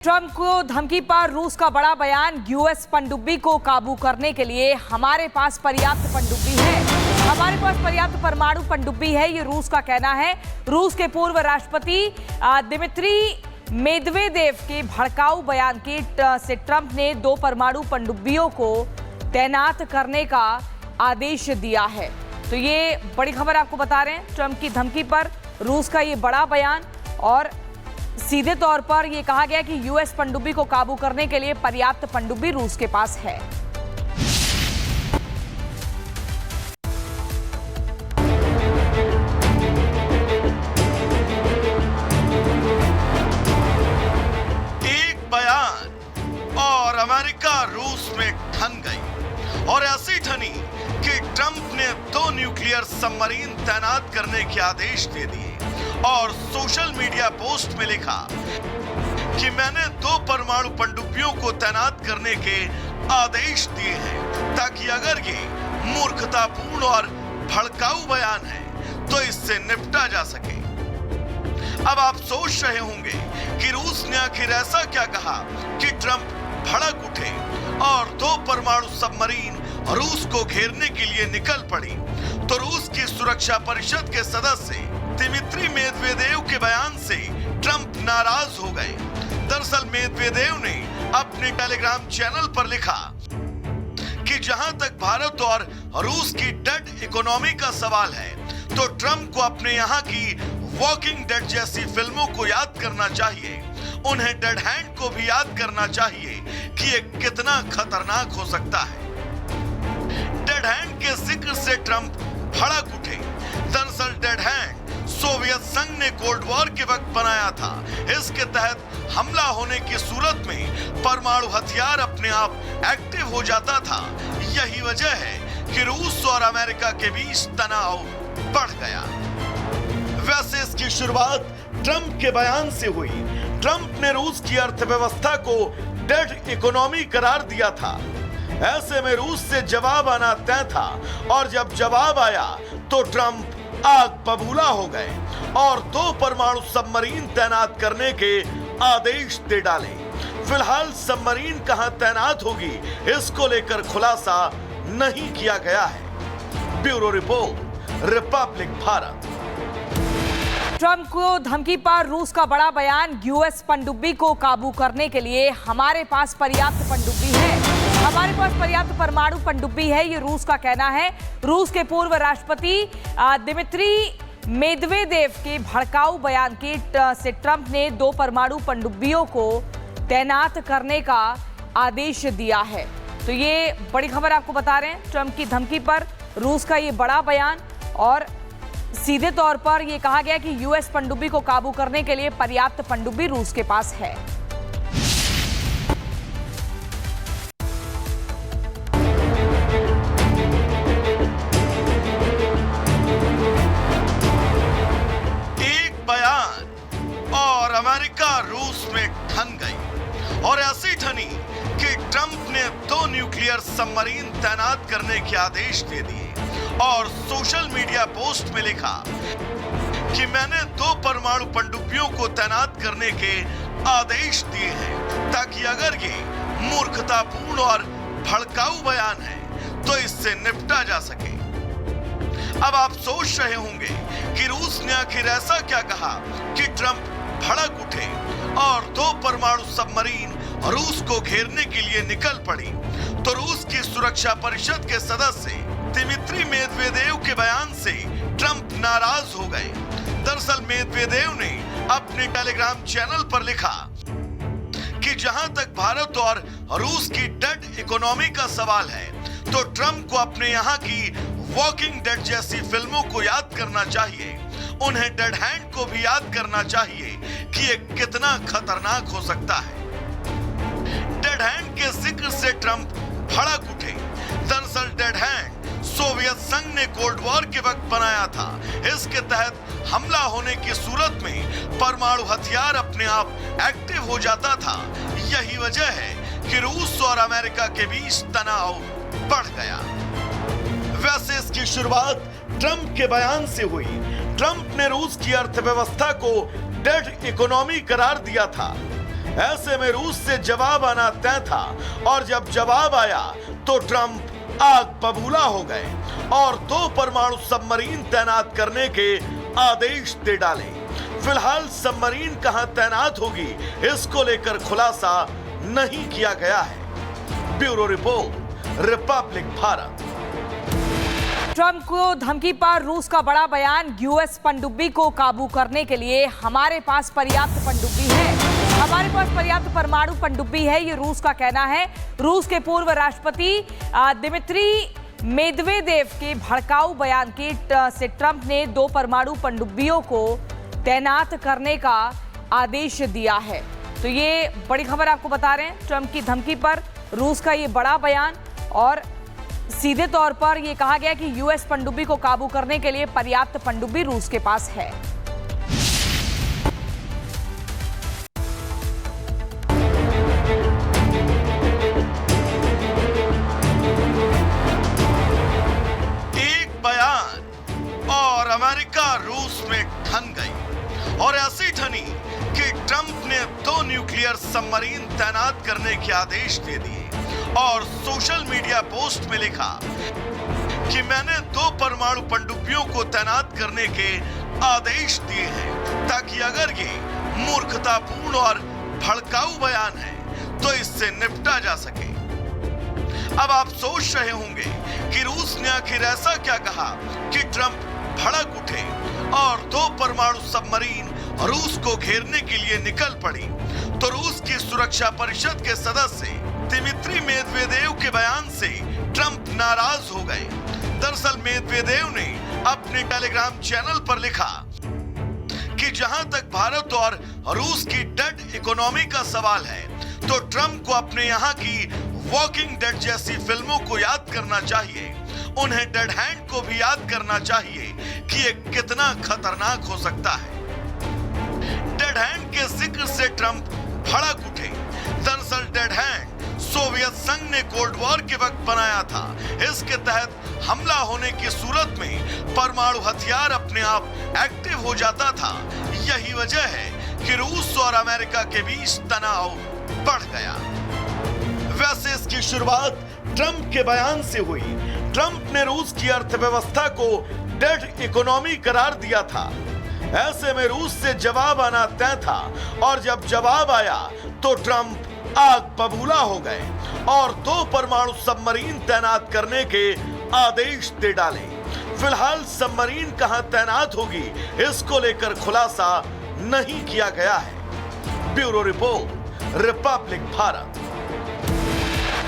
Trump को धमकी पर रूस का बड़ा बयान। यूएस पनडुब्बी को काबू करने के लिए हमारे पास पर्याप्त पनडुब्बी है। हमारे पास पर्याप्त परमाणु पनडुब्बी है, ये रूस का कहना है। रूस के पूर्व राष्ट्रपति दिमित्री मेदवेदेव के भड़काऊ बयान से ट्रंप ने 2 परमाणु पनडुब्बियों को तैनात करने का आदेश दिया है। तो ये बड़ी खबर आपको बता रहे हैं, ट्रंप की धमकी पर रूस का ये बड़ा बयान। और सीधे तौर पर यह कहा गया कि यूएस पनडुब्बी को काबू करने के लिए पर्याप्त पनडुब्बी रूस के पास है। एक बयान और अमेरिका रूस में ठन गई, और ऐसी ठनी कि ट्रंप ने 2 न्यूक्लियर सबमरीन तैनात करने के आदेश दे दिए और सोशल मीडिया पोस्ट में लिखा कि मैंने 2 परमाणु पनडुब्बियों को तैनात करने के आदेश दिए हैं, ताकि अगर ये मूर्खतापूर्ण और भड़काऊ बयान है तो इससे निपटा जा सके। अब आप सोच रहे होंगे कि रूस ने आखिर ऐसा क्या कहा कि ट्रंप भड़क उठे और 2 परमाणु सबमरीन रूस को घेरने के लिए निकल पड़ी। तो रूस की सुरक्षा परिषद के सदस्य दिमित्री मेदवेदेव के बयान से ट्रंप नाराज हो गए। दरअसल मेदवेदेव ने अपने टेलीग्राम चैनल पर लिखा कि जहां तक भारत और रूस की डेड इकोनॉमी का सवाल है, तो ट्रंप को अपने यहां की वॉकिंग डेड जैसी फिल्मों को याद करना चाहिए। उन्हें डेड हैंड को भी याद करना चाहिए कि ये कितना खतरनाक हो सकता है। डेड हैंड के जिक्र से ट्रंप भड़क उठे। दरअसल डेड हैंड सोवियत संघ ने कोल्ड वॉर के वक्त बनाया था। इसके तहत हमला होने की सूरत में परमाणु हथियार अपने आप एक्टिव हो जाता था। यही वजह है कि रूस और अमेरिका के बीच तनाव बढ़ गया। वैसे इसकी शुरुआत ट्रंप के बयान से हुई। ट्रंप ने रूस की अर्थव्यवस्था को डेड इकोनॉमी करार दिया था। ऐसे में रूस से जवाब आना तय था, और जब जवाब आया तो ट्रंप आग बबूला हो गए और 2 परमाणु सबमरीन तैनात करने के आदेश दे डाले। फिलहाल सबमरीन कहां तैनात होगी, इसको लेकर खुलासा नहीं किया गया है। Bureau report, Republic Bharat. Trump को धमकी पर रूस का बड़ा बयान। यूएस पनडुब्बी को काबू करने के लिए हमारे पास पर्याप्त पनडुब्बी है। हमारे पास पर्याप्त परमाणु पनडुब्बी है, ये रूस का कहना है। रूस के पूर्व राष्ट्रपति दिमित्री मेदवेदेव के भड़काऊ बयान से ट्रंप ने 2 परमाणु पनडुब्बियों को तैनात करने का आदेश दिया है। तो ये बड़ी खबर आपको बता रहे हैं, ट्रंप की धमकी पर रूस का ये बड़ा बयान। और सीधे तौर पर यह कहा गया कि यूएस पनडुब्बी को काबू करने के लिए पर्याप्त पनडुब्बी रूस के पास है। एक बयान और अमेरिका रूस में ठन गई, और ऐसी ठनी कि ट्रंप ने 2 न्यूक्लियर सबमरीन तैनात करने के आदेश दे दिए और सोशल मीडिया पोस्ट में लिखा कि मैंने 2 परमाणु पनडुब्बियों को तैनात करने के आदेश दिए हैं, ताकि अगर ये मूर्खतापूर्ण और भड़काऊ बयान है तो इससे निपटा जा सके। अब आप सोच रहे होंगे कि रूस ने आखिर ऐसा क्या कहा कि ट्रंप भड़क उठे और 2 परमाणु सबमरीन रूस को घेरने के लिए निकल पड़ी। तो रूस की सुरक्षा परिषद के सदस्य दिमित्री मेदवेदेव के बयान से ट्रंप नाराज हो गए। दरअसल मेदवेदेव ने अपने टेलीग्राम चैनल पर लिखा कि जहां तक भारत और रूस की डेड इकोनॉमी का सवाल है, तो ट्रंप को अपने यहां की वॉकिंग डेड जैसी फिल्मों को याद करना चाहिए। उन्हें डेड हैंड को भी याद करना चाहिए कि ये कितना खतरनाक हो सकता है। डेड हैंड के जिक्र से ट्रंप भड़क उठे। दरअसल डेड हैंड सोवियत संघ ने कोल्ड वॉर के वक्त बनाया था। इसके तहत हमला होने की सूरत में परमाणु हथियार अपने आप एक्टिव हो जाता था। यही वजह है कि रूस और अमेरिका के बीच तनाव बढ़ गया। वैसे इसकी शुरुआत ट्रंप के बयान से हुई। ट्रंप ने रूस की अर्थव्यवस्था को डेड इकोनॉमी करार दिया था। ऐसे में रूस से जवाब आना तय था और जब जवाब आया तो ट्रंप आग बबूला हो गए और 2 परमाणु सबमरीन तैनात करने के आदेश दे डाले। फिलहाल सबमरीन कहां तैनात होगी इसको लेकर खुलासा नहीं किया गया है। Bureau report, Republic Bharat. Trump को धमकी पर रूस का बड़ा बयान, यूएस पनडुब्बी को काबू करने के लिए हमारे पास पर्याप्त पनडुब्बी है। हमारे पास पर्याप्त परमाणु पनडुब्बी है, ये रूस का कहना है। रूस के पूर्व राष्ट्रपति दिमित्री मेदवेदेव के भड़काऊ बयान से ट्रंप ने 2 परमाणु पनडुब्बियों को तैनात करने का आदेश दिया है। तो ये बड़ी खबर आपको बता रहे हैं, ट्रंप की धमकी पर रूस का ये बड़ा बयान, और सीधे तौर पर यह कहा गया कि यूएस पनडुब्बी को काबू करने के लिए पर्याप्त पनडुब्बी रूस के पास है। एक बयान और अमेरिका रूस में ठन गई, और ऐसी ठनी कि ट्रंप ने 2 न्यूक्लियर सबमरीन तैनात करने के आदेश दे दिए और सोशल मीडिया पोस्ट में लिखा कि मैंने 2 परमाणु पनडुब्बियों को तैनात करने के आदेश दिए हैं, ताकि अगर ये मूर्खतापूर्ण और भड़काऊ बयान है तो इससे निपटा जा सके। अब आप सोच रहे होंगे कि रूस ने आखिर ऐसा क्या कहा कि ट्रंप भड़क उठे और 2 परमाणु सबमरीन रूस को घेरने के लिए निकल पड़ी। तो रूस की सुरक्षा परिषद के सदस्य दिमित्री मेदवेदेव के बयान से ट्रंप नाराज हो गए। दरअसल मेदवेदेव ने अपने टेलीग्राम चैनल पर लिखा कि जहां तक भारत और रूस की डेड इकोनॉमी का सवाल है, तो ट्रंप को अपने यहां की वॉकिंग डेड जैसी फिल्मों को याद करना चाहिए। उन्हें डेड हैंड को भी याद करना चाहिए कि ये कितना खतरनाक हो सकता है। डेड हैंड के जिक्र से ट्रंप भड़क उठे। दरअसल डेड हैंड सोवियत संघ ने कोल्ड वॉर के वक्त बनाया था। इसके तहत हमला होने की सूरत में परमाणु हथियार अपने आप एक्टिव हो जाता था। यही वजह है कि रूस और अमेरिका के बीच तनाव बढ़ गया। वैसे इसकी शुरुआत ट्रंप के बयान से हुई। ट्रंप ने रूस की अर्थव्यवस्था को डेड इकोनॉमी करार दिया था। ऐसे में रूस से जवाब आना तय था और जब जवाब आया तो ट्रंप आग बबूला हो गए और 2 परमाणु सबमरीन तैनात करने के आदेश दे डाले। फिलहाल सबमरीन कहां तैनात होगी इसको लेकर खुलासा नहीं किया गया है। Bureau report, Republic Bharat.